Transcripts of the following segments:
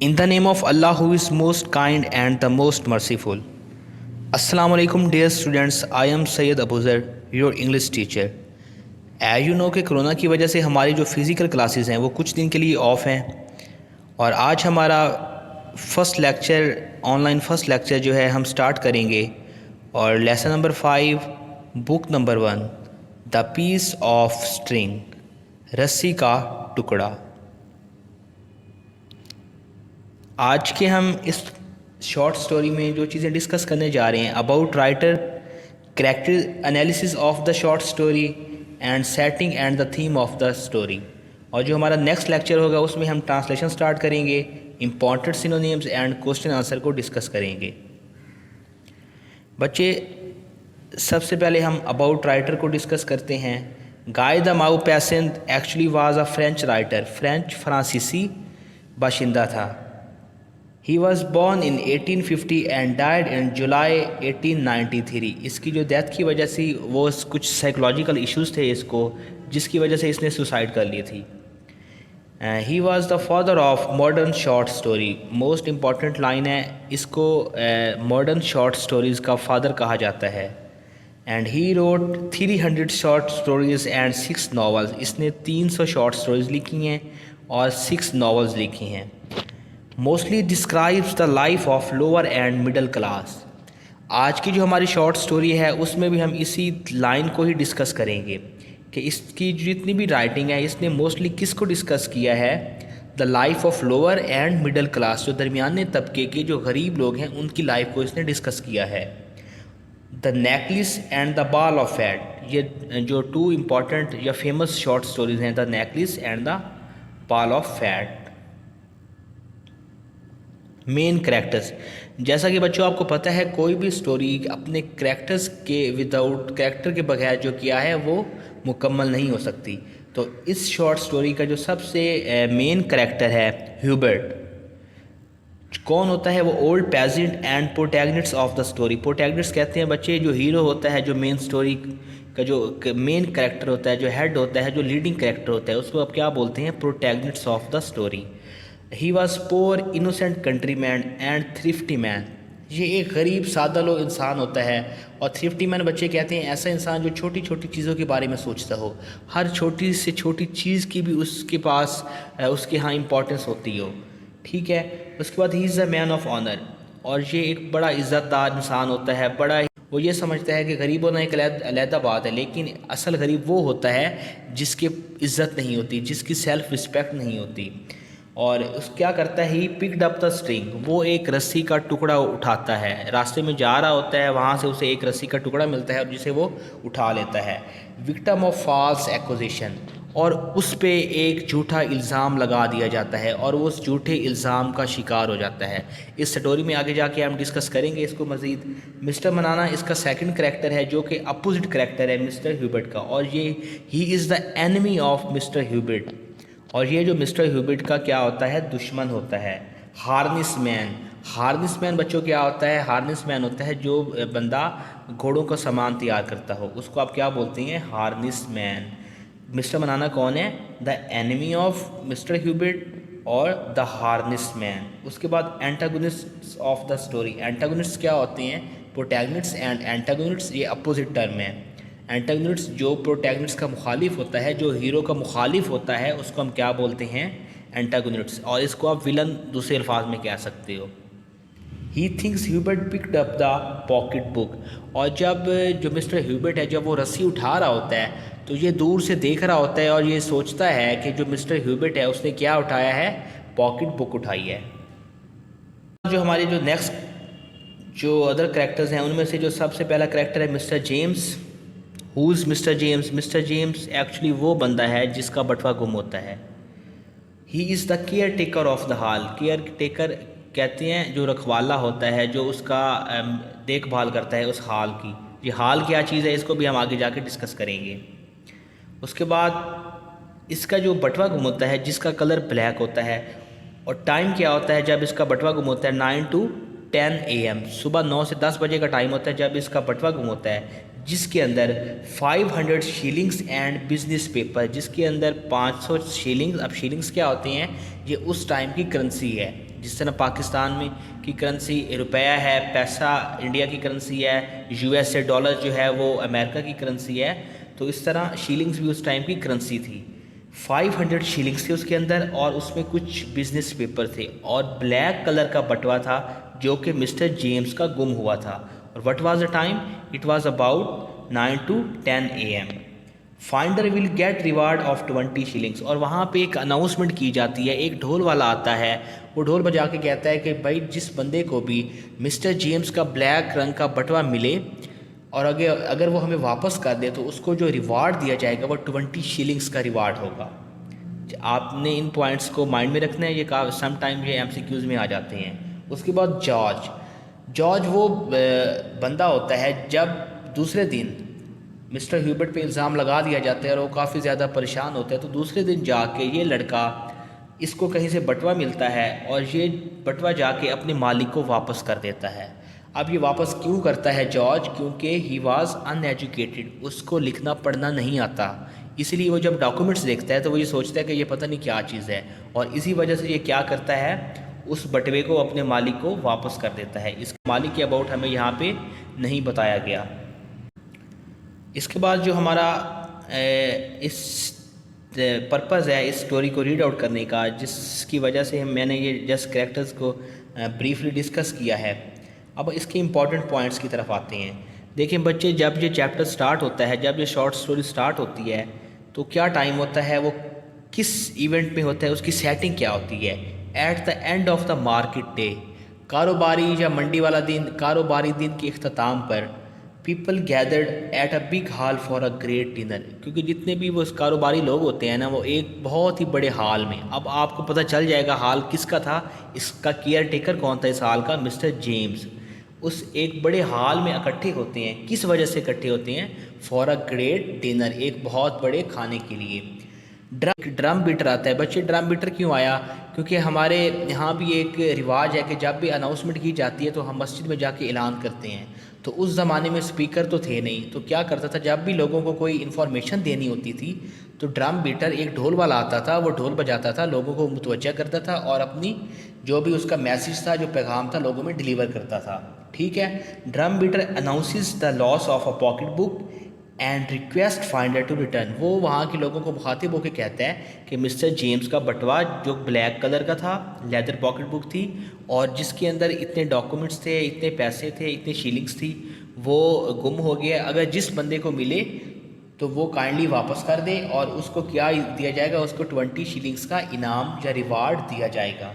In the name of Allah who is most kind and the most merciful. Assalamu alaikum dear students, I am Sayyid Abuzar, your English teacher. As you know کہ corona کی وجہ سے ہماری جو physical classes ہیں وہ کچھ دن کے لیے آف ہیں، اور آج ہمارا first lecture online first lecture جو ہے ہم سٹارٹ کریں گے، اور lesson number 5 book number 1 the piece of string, رسی کا ٹکڑا۔ آج کے ہم اس شارٹ سٹوری میں جو چیزیں ڈسکس کرنے جا رہے ہیں about writer, character analysis of the short story and setting and the theme of the story, اور جو ہمارا نیکسٹ لیکچر ہوگا اس میں ہم ٹرانسلیشن سٹارٹ کریں گے، important synonyms and question answer کو ڈسکس کریں گے۔ بچے سب سے پہلے ہم اباؤٹ رائٹر کو ڈسکس کرتے ہیں۔ Guy de Maupassant actually was a French writer, فرانسیسی باشندہ تھا۔ He was born in 1850 and died in July 1893۔ اس کی جو ڈیتھ کی وجہ سے وہ کچھ سائیکولوجیکل ایشوز تھے اس کو، جس کی وجہ سے اس نے سوسائڈ کر لی تھی۔ He was the father of modern short story۔ Most important line ہے، اس کو ماڈرن شارٹ سٹوریز کا فادر کہا جاتا ہے۔ And he wrote 300 short stories and 6 novels۔ اس نے 300 شارٹ سٹوریز لکھی ہیں اور 6 ناولز لکھی ہیں۔ Mostly describes the life of lower and middle class. آج کی جو ہماری شارٹ سٹوری ہے اس میں بھی ہم اسی لائن کو ہی ڈسکس کریں گے کہ اس کی جتنی بھی رائٹنگ ہے اس نے موسٹلی کس کو ڈسکس کیا ہے، the life of lower and middle class, جو درمیانے طبقے کے جو غریب لوگ ہیں ان کی لائف کو اس نے ڈسکس کیا ہے۔ The necklace and the ball of fat, یہ جو 2 امپورٹنٹ یا فیمس شارٹ سٹوریز ہیں، the necklace and the ball of fat. Main characters, جیسا کہ بچوں آپ کو پتہ ہے کوئی بھی سٹوری اپنے کریکٹرز کے وداؤٹ کریکٹر کے بغیر جو کیا ہے وہ مکمل نہیں ہو سکتی۔ تو اس شارٹ سٹوری کا جو سب سے مین کریکٹر ہے ہیوبرٹ۔ کون ہوتا ہے وہ؟ Old peasant and protagonist of the story. Protagonist کہتے ہیں بچے جو ہیرو ہوتا ہے، جو مین سٹوری کا جو مین کریکٹر ہوتا ہے، جو ہیڈ ہوتا ہے، جو لیڈنگ کریکٹر ہوتا ہے، اس کو آپ کیا بولتے ہیں؟ Protagonist of the story. He was poor innocent countryman and thrifty man۔ یہ ایک غریب سادہ لو انسان ہوتا ہے، اور thrifty man بچے کہتے ہیں ایسا انسان جو چھوٹی چھوٹی چیزوں کے بارے میں سوچتا ہو، ہر چھوٹی سے چھوٹی چیز کی بھی اس کے پاس اس کے ہاں امپورٹنس ہوتی ہو، ٹھیک ہے۔ اس کے بعد he is a man of honor، اور یہ ایک بڑا عزت دار انسان ہوتا ہے، وہ یہ سمجھتا ہے کہ غریب ہونا ایک علیحدہ بات ہے، لیکن اصل غریب وہ ہوتا ہے جس کی عزت نہیں ہوتی، جس کی سیلف رسپیکٹ نہیں ہوتی۔ اور اس کیا کرتا ہے؟ He picked up the string, وہ ایک رسی کا ٹکڑا اٹھاتا ہے، راستے میں جا رہا ہوتا ہے، وہاں سے اسے ایک رسی کا ٹکڑا ملتا ہے اور جسے وہ اٹھا لیتا ہے۔ وکٹم آف فالس ایکوزیشن، اور اس پہ ایک جھوٹا الزام لگا دیا جاتا ہے اور وہ اس جھوٹے الزام کا شکار ہو جاتا ہے۔ اس سٹوری میں آگے جا کے ہم ڈسکس کریں گے اس کو مزید۔ مسٹر منانا اس کا سیکنڈ کریکٹر ہے جو کہ اپوزٹ کریکٹر ہے مسٹر ہیوبرٹ کا، اور یہ ہی is the enemy of mister ہیوبرٹ، اور یہ جو مسٹر ہیوبرٹ کا کیا ہوتا ہے؟ دشمن ہوتا ہے۔ ہارنس مین، ہارنس مین بچوں کیا ہوتا ہے؟ ہارنس مین ہوتا ہے جو بندہ گھوڑوں کا سامان تیار کرتا ہو، اس کو آپ کیا بولتے ہیں؟ ہارنس مین۔ مسٹر منانا کون ہے؟ دا اینیمی آف مسٹر ہیوبرٹ اور دا ہارنس مین۔ اس کے بعد اینٹاگونسٹ آف دا سٹوری۔ اینٹاگونسٹ کیا ہوتے ہیں؟ پروٹیگنسٹ اینڈ اینٹاگونسٹ، یہ اپوزٹ ٹرم ہے۔ اینٹاگونسٹ جو پروٹیگنسٹ کا مخالف ہوتا ہے، جو ہیرو کا مخالف ہوتا ہے، اس کو ہم کیا بولتے ہیں؟ اینٹاگونسٹ، اور اس کو آپ ولن دوسرے الفاظ میں کہہ سکتے ہو۔ He thinks Hubert picked up the pocket بک، اور جب جو مسٹر ہیوبرٹ ہے جب وہ رسی اٹھا رہا ہوتا ہے تو یہ دور سے دیکھ رہا ہوتا ہے اور یہ سوچتا ہے کہ جو مسٹر ہیوبرٹ ہے اس نے کیا اٹھایا ہے؟ پاکٹ بک اٹھائی ہے۔ جو ہمارے جو نیکسٹ جو ادر کریکٹرز ہیں ان میں سے جو سب سے پہلا کریکٹر ہے Mister James. Who's Mister James? Mister James actually وہ بندہ ہے جس کا بٹوا گم ہوتا ہے۔ He is the caretaker of the hall. Caretaker کہتے ہیں جو رکھوالا ہوتا ہے، جو اس کا دیکھ بھال کرتا ہے اس ہال کی۔ یہ ہال کیا چیز ہے اس کو بھی ہم آگے جا کے ڈسکس کریں گے۔ اس کے بعد اس کا جو بٹوا گم ہوتا ہے جس کا کلر بلیک ہوتا ہے، اور ٹائم کیا ہوتا ہے جب اس کا بٹوا گم ہوتا ہے؟ 9 to 10 AM، صبح 9 سے 10 بجے کا ٹائم ہوتا ہے جب اس کا بٹوا گم ہوتا ہے، جس کے اندر 500 شیلنگز اینڈ بزنس پیپر، جس کے اندر 500 شیلنگز۔ اب شیلنگز کیا ہوتے ہیں؟ یہ اس ٹائم کی کرنسی ہے، جس طرح پاکستان میں کی کرنسی روپیہ ہے، پیسہ انڈیا کی کرنسی ہے، USA ڈالر جو ہے وہ امریکہ کی کرنسی ہے، تو اس طرح شیلنگز بھی اس ٹائم کی کرنسی تھی۔ 500 شیلنگز تھے اس کے اندر، اور اس میں کچھ بزنس پیپر تھے، اور بلیک کلر کا بٹوا تھا جو کہ مسٹر جیمز کا گم ہوا تھا۔ اور what was the time? It was about 9 to 10 AM۔ Finder will get reward of 20 shillings, اور وہاں پہ ایک اناؤنسمنٹ کی جاتی ہے، ایک ڈھول والا آتا ہے، وہ ڈھول بجا کے کہتا ہے کہ بھائی جس بندے کو بھی مسٹر جیمز کا بلیک رنگ کا بٹوا ملے اور اگر وہ ہمیں واپس کر دے تو اس کو جو ریوارڈ دیا جائے گا وہ 20 شیلنگس کا ریوارڈ ہوگا۔ آپ نے ان پوائنٹس کو مائنڈ میں رکھنا ہے، یہ سم ٹائم یہ MCQs میں آ جاتے ہیں۔ اس کے بعد جارج وہ بندہ ہوتا ہے جب دوسرے دن مسٹر ہیوبرٹ پہ الزام لگا دیا جاتا ہے اور وہ کافی زیادہ پریشان ہوتا ہے، تو دوسرے دن جا کے یہ لڑکا، اس کو کہیں سے بٹوا ملتا ہے اور یہ بٹوا جا کے اپنے مالک کو واپس کر دیتا ہے۔ اب یہ واپس کیوں کرتا ہے جارج؟ کیونکہ ہی واز ان ایجوکیٹڈ، اس کو لکھنا پڑھنا نہیں آتا، اسی لیے وہ جب ڈاکومنٹس دیکھتا ہے تو وہ یہ سوچتا ہے کہ یہ پتہ نہیں کیا چیز ہے، اور اسی وجہ سے یہ کیا کرتا ہے، اس بٹوے کو اپنے مالک کو واپس کر دیتا ہے۔ اس مالک کے اباؤٹ ہمیں یہاں پہ نہیں بتایا گیا۔ اس کے بعد جو ہمارا اس پرپز ہے اس سٹوری کو ریڈ آؤٹ کرنے کا، جس کی وجہ سے میں نے یہ جسٹ کریکٹرز کو بریفلی ڈسکس کیا ہے، اب اس کے امپورٹنٹ پوائنٹس کی طرف آتے ہیں۔ دیکھیں بچے، جب یہ چیپٹر سٹارٹ ہوتا ہے، جب یہ شارٹ سٹوری سٹارٹ ہوتی ہے تو کیا ٹائم ہوتا ہے، وہ کس ایونٹ میں ہوتا ہے، اس کی سیٹنگ کیا ہوتی ہے؟ At the end of the market day, کاروباری یا منڈی والا دن، کاروباری دن کے اختتام پر، people gathered at a big hall for a great dinner, کیونکہ جتنے بھی وہ کاروباری لوگ ہوتے ہیں نا، وہ ایک بہت ہی بڑے ہال میں، اب آپ کو پتہ چل جائے گا ہال کس کا تھا، اس کا کیئر ٹیکر کون تھا اس ہال کا، مسٹر جیمز، اس ایک بڑے ہال میں اکٹھے ہوتے ہیں۔ کس وجہ سے اکٹھے ہوتے ہیں؟ فار اے گریٹ ڈنر، ایک بہت بڑے کھانے کے لیے۔ ڈرم بیٹر آتا ہے۔ بچے ڈرم بیٹر کیوں آیا؟ کیونکہ ہمارے یہاں بھی ایک رواج ہے کہ جب بھی اناؤنسمنٹ کی جاتی ہے تو ہم مسجد میں جا کے اعلان کرتے ہیں، تو اس زمانے میں سپیکر تو تھے نہیں، تو کیا کرتا تھا، جب بھی لوگوں کو کوئی انفارمیشن دینی ہوتی تھی تو ڈرم بیٹر ایک ڈھول والا آتا تھا، وہ ڈھول بجاتا تھا، لوگوں کو متوجہ کرتا تھا اور اپنی جو بھی اس کا میسیج تھا، جو پیغام تھا، لوگوں میں ڈیلیور کرتا تھا۔ ٹھیک ہے، drum beater announces the loss of a pocket book and request finder to return, وہ وہاں کے لوگوں کو مخاطب ہو کے کہتا ہے کہ مسٹر جیمز کا بٹوا جو بلیک کلر کا تھا، لیدر پاکٹ بک تھی، اور جس کے اندر اتنے ڈاکومنٹس تھے، اتنے پیسے تھے، اتنے شیلنگس تھی، وہ گم ہو گیا۔ اگر جس بندے کو ملے تو وہ کائنڈلی واپس کر دے، اور اس کو کیا دیا جائے گا، اس کو 20 شیلنگس کا انعام یا ریوارڈ دیا جائے گا۔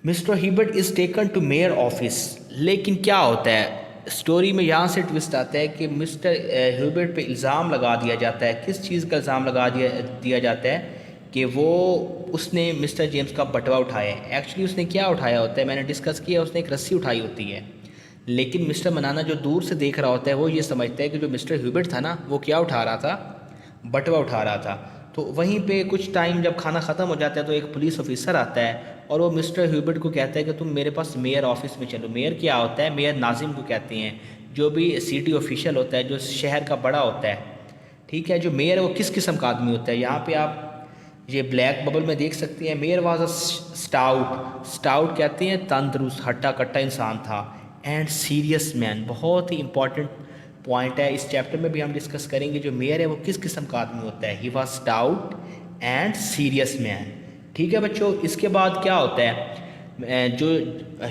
Mister Hubert is taken to mayor office, لیکن کیا ہوتا ہے سٹوری میں، یہاں سے ٹوسٹ آتا ہے کہ مسٹر ہیبرٹ پہ الزام لگا دیا جاتا ہے۔ کس چیز کا الزام لگا دیا جاتا ہے؟ کہ وہ اس نے مسٹر جیمز کا بٹوا اٹھایا ہے۔ ایکچولی اس نے کیا اٹھایا ہوتا ہے، میں نے ڈسکس کیا، اس نے ایک رسی اٹھائی ہوتی ہے، لیکن مسٹر منانا جو دور سے دیکھ رہا ہوتا ہے وہ یہ سمجھتا ہے کہ جو مسٹر ہیبرٹ تھا نا، وہ کیا اٹھا رہا تھا، بٹوا اٹھا رہا تھا۔ تو وہیں پہ کچھ ٹائم جب کھانا ختم ہو جاتا ہے تو ایک پولیس آفیسر آتا ہے اور وہ مسٹر ہیبرٹ کو کہتا ہے کہ تم میرے پاس میئر آفس میں چلو۔ میئر کیا ہوتا ہے؟ میئر ناظم کو کہتے ہیں، جو بھی سٹی آفیشل ہوتا ہے، جو شہر کا بڑا ہوتا ہے۔ ٹھیک ہے، جو میئر ہے وہ کس قسم کا آدمی ہوتا ہے؟ یہاں پہ آپ یہ بلیک ببل میں دیکھ سکتے ہیں، میئر واز اے سٹاؤٹ کہتے ہیں تندرست، ہٹا کٹا انسان تھا، اینڈ سیریس مین، بہت ہی امپورٹنٹ پوائنٹ ہے، اس چیپٹر میں بھی ہم ڈسکس کریں گے، جو میئر ہے وہ کس قسم کا آدمی ہوتا ہے۔ ہی واز سٹاؤٹ اینڈ سیریس مین۔ ٹھیک ہے بچوں، اس کے بعد کیا ہوتا ہے، جو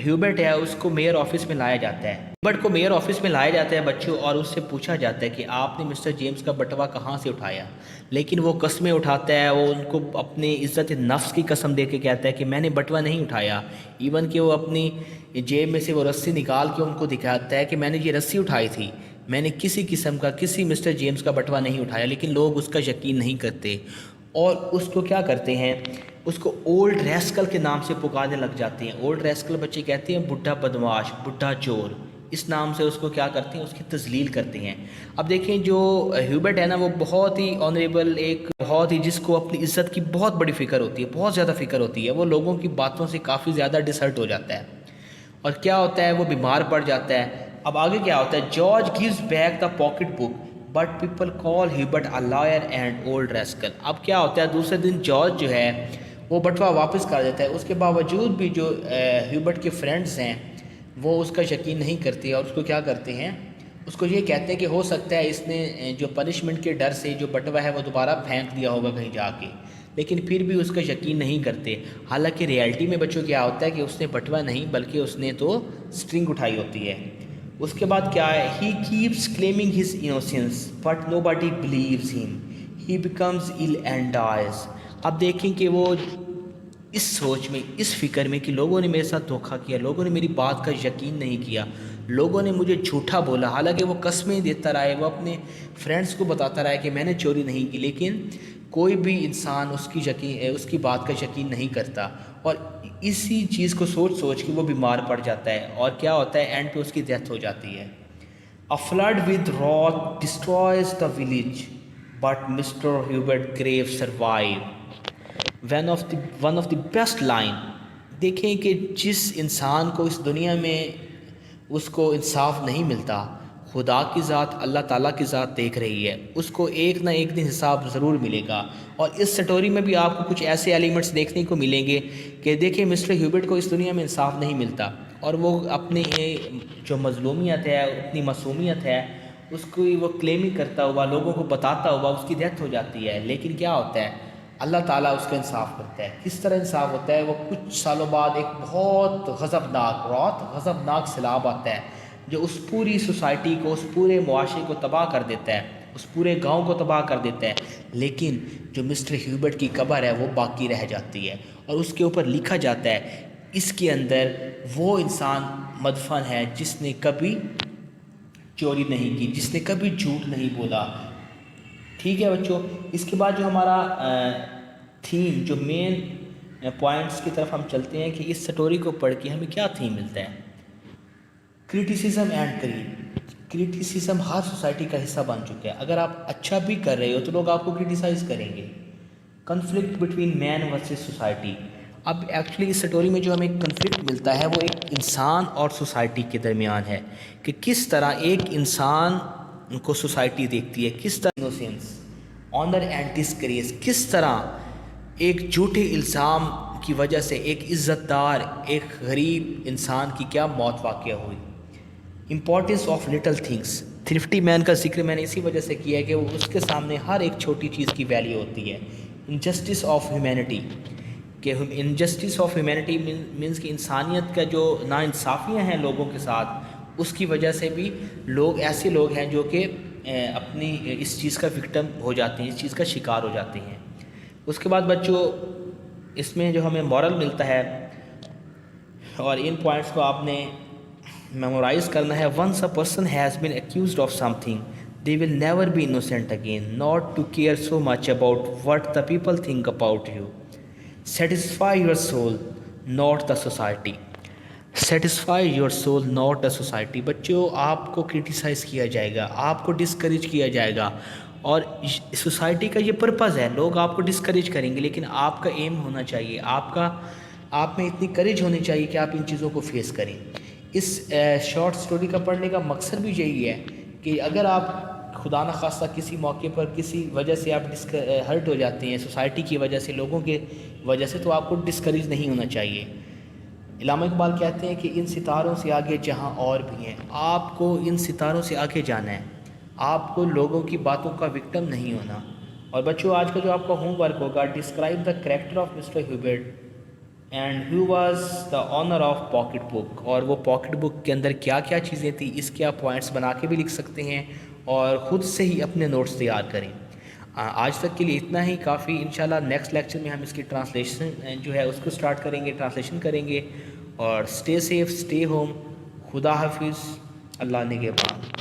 ہیوبرٹ ہے اس کو میئر آفس میں لایا جاتا ہے۔ ہیوبرٹ کو میئر آفس میں لایا جاتا ہے بچوں، اور اس سے پوچھا جاتا ہے کہ آپ نے مسٹر جیمز کا بٹوا کہاں سے اٹھایا، لیکن وہ قسمیں اٹھاتا ہے، وہ ان کو اپنی عزت نفس کی قسم دے کے کہتا ہے کہ میں نے بٹوا نہیں اٹھایا، ایون کہ وہ اپنی جیب میں سے وہ رسی نکال کے ان کو دکھاتا ہے کہ میں نے یہ رسی اٹھائی تھی، میں نے کسی قسم کا کسی مسٹر جیمز کا بٹوا نہیں اٹھایا، لیکن لوگ اس کا یقین نہیں کرتے اور اس کو کیا کرتے ہیں، اس کو اولڈ ریسکل کے نام سے پکارنے لگ جاتے ہیں۔ اولڈ ریسکل بچے کہتے ہیں بڈھا بدماش، بڈھا چور، اس نام سے اس کو کیا کرتے ہیں، اس کی تذلیل کرتے ہیں۔ اب دیکھیں جو ہیوبرٹ ہے نا، وہ بہت ہی آنریبل، ایک بہت ہی جس کو اپنی عزت کی بہت بڑی فکر ہوتی ہے، بہت زیادہ فکر ہوتی ہے، وہ لوگوں کی باتوں سے کافی زیادہ ڈسہرٹ ہو جاتا ہے، اور کیا ہوتا ہے، وہ بیمار پڑ جاتا ہے۔ اب آگے کیا ہوتا ہے، George gives back the pocketbook but people call Hubert a liar and old rascal. اب کیا ہوتا ہے، دوسرے دن جارج جو ہے وہ بٹوا واپس کر دیتا ہے. اس کے باوجود بھی جو ہیوبرٹ کے فرینڈز ہیں وہ اس کا یقین نہیں کرتے اور اس کو کیا کرتے ہیں, اس کو یہ کہتے ہیں کہ ہو سکتا ہے اس نے جو پنشمنٹ کے ڈر سے جو بٹوا ہے وہ دوبارہ پھینک دیا ہوگا کہیں جا کے, لیکن پھر بھی اس کا یقین نہیں کرتے. حالانکہ ریئلٹی میں بچوں کیا ہوتا ہے کہ اس نے بٹوا نہیں بلکہ اس نے تو سٹرنگ اٹھائی ہوتی ہے. اس کے بعد کیا ہے, he keeps claiming his innocence but nobody believes him, he becomes ill and dies. اب دیکھیں کہ وہ اس سوچ میں, اس فکر میں کہ لوگوں نے میرے ساتھ دھوکہ کیا, لوگوں نے میری بات کا یقین نہیں کیا, لوگوں نے مجھے جھوٹا بولا. حالانکہ وہ قسمیں دیتا رہا ہے, وہ اپنے فرینڈس کو بتاتا رہا ہے کہ میں نے چوری نہیں کی, لیکن کوئی بھی انسان اس کی بات کا یقین نہیں کرتا. اور اسی چیز کو سوچ سوچ کے وہ بیمار پڑ جاتا ہے, اور کیا ہوتا ہے, اینڈ پہ اس کی ڈیتھ ہو جاتی ہے. A flood with wrath destroys the village, but Mr. Hubert Graves survived. One of the best line. دیکھیں کہ جس انسان کو اس دنیا میں اس کو انصاف نہیں ملتا, خدا کی ذات, اللہ تعالیٰ کی ذات دیکھ رہی ہے, اس کو ایک نہ ایک دن حساب ضرور ملے گا. اور اس سٹوری میں بھی آپ کو کچھ ایسے ایلیمنٹس دیکھنے کو ملیں گے کہ دیکھیں مسٹر ہیوبرٹ کو اس دنیا میں انصاف نہیں ملتا, اور وہ اپنی جو مظلومیت ہے, اپنی معصومیت ہے, اس کو وہ کلیمنگ کرتا ہوا, لوگوں کو بتاتا ہوا اس کی ڈیتھ ہو جاتی ہے. لیکن کیا ہوتا ہے, اللہ تعالیٰ اس کا انصاف کرتا ہے. کس طرح انصاف ہوتا ہے, وہ کچھ سالوں بعد ایک بہت غضبناک سیلاب آتا ہے جو اس پوری سوسائٹی کو, اس پورے معاشرے کو تباہ کر دیتا ہے, اس پورے گاؤں کو تباہ کر دیتا ہے. لیکن جو مسٹر ہیوبرٹ کی قبر ہے وہ باقی رہ جاتی ہے, اور اس کے اوپر لکھا جاتا ہے اس کے اندر وہ انسان مدفن ہے جس نے کبھی چوری نہیں کی, جس نے کبھی جھوٹ نہیں بولا. ٹھیک ہے بچوں, اس کے بعد جو ہمارا تھیم, جو مین پوائنٹس کی طرف ہم چلتے ہیں کہ اس سٹوری کو پڑھ کے ہمیں کیا تھیم ملتا ہے. Criticism and grade. کرٹیسزم ہر سوسائٹی کا حصہ بن چکا ہے. اگر آپ اچھا بھی کر رہے ہو تو لوگ آپ کو کرٹیسائز کریں گے. کنفلکٹ بٹوین مین ورسز سوسائٹی. اب ایکچولی اس سٹوری میں جو ہمیں کنفلکٹ ملتا ہے وہ ایک انسان اور سوسائٹی کے درمیان ہے کہ کس طرح ایک انسان کو سوسائٹی دیکھتی ہے, کس طرح انوسینس, آنر اینڈ ڈسگریس, کس طرح ایک جھوٹے الزام کی وجہ سے ایک عزت دار, ایک غریب انسان کی کیا موت واقع ہوئی. Importance of little things. Thrifty man کا ذکر میں نے اسی وجہ سے کیا ہے کہ وہ اس کے سامنے ہر ایک چھوٹی چیز کی ویلیو ہوتی ہے. انجسٹس آف ہیومینٹی, کہ انجسٹس آف ہیومینٹی مینس کہ انسانیت کا جو ناانصافیاں ہیں لوگوں کے ساتھ, اس کی وجہ سے بھی لوگ ایسے لوگ ہیں جو کہ اپنی اس چیز کا وکٹم ہو جاتے ہیں, اس چیز کا شکار ہو جاتے ہیں. اس کے بعد بچوں اس میں جو ہمیں مورل ملتا ہے, اور ان پوائنٹس کو آپ نے میمورائز کرنا ہے. Once a person has been accused of something they will never be innocent again, not to care so much about what the people think about you. Satisfy your soul not the society. Satisfy your soul not the society. بچوں آپ کو criticise کیا جائے گا, آپ کو discourage کیا جائے گا, اور سوسائٹی کا یہ پرپز ہے. لوگ آپ کو ڈسکریج کریں گے, لیکن آپ کا ایم ہونا چاہیے, آپ میں اتنی کریج ہونی چاہیے کہ آپ ان چیزوں کو فیس کریں. اس شارٹ سٹوری کا پڑھنے کا مقصد بھی یہی ہے کہ اگر آپ خدا نخواستہ کسی موقع پر کسی وجہ سے آپ ہرٹ ہو جاتے ہیں, سوسائٹی کی وجہ سے, لوگوں کے وجہ سے, تو آپ کو ڈسکریج نہیں ہونا چاہیے. علامہ اقبال کہتے ہیں کہ ان ستاروں سے آگے جہاں اور بھی ہیں. آپ کو ان ستاروں سے آگے جانا ہے, آپ کو لوگوں کی باتوں کا وکٹم نہیں ہونا. اور بچوں آج کا جو آپ کا ہوم ورک ہوگا, describe the character of mister Hubert and who was the owner of pocket بک. اور وہ پاکٹ بک کے اندر کیا کیا چیزیں تھیں, اس کے آپ پوائنٹس بنا کے بھی لکھ سکتے ہیں, اور خود سے ہی اپنے نوٹس تیار کریں. آج تک کے لیے اتنا ہی کافی. انشاءاللہ نیکسٹ لیکچر میں ہم اس کی ٹرانسلیشن جو ہے اس کو سٹارٹ کریں گے, ٹرانسلیشن کریں گے. اور اسٹے سیف, اسٹے ہوم. خدا حافظ, اللہ نگہبان.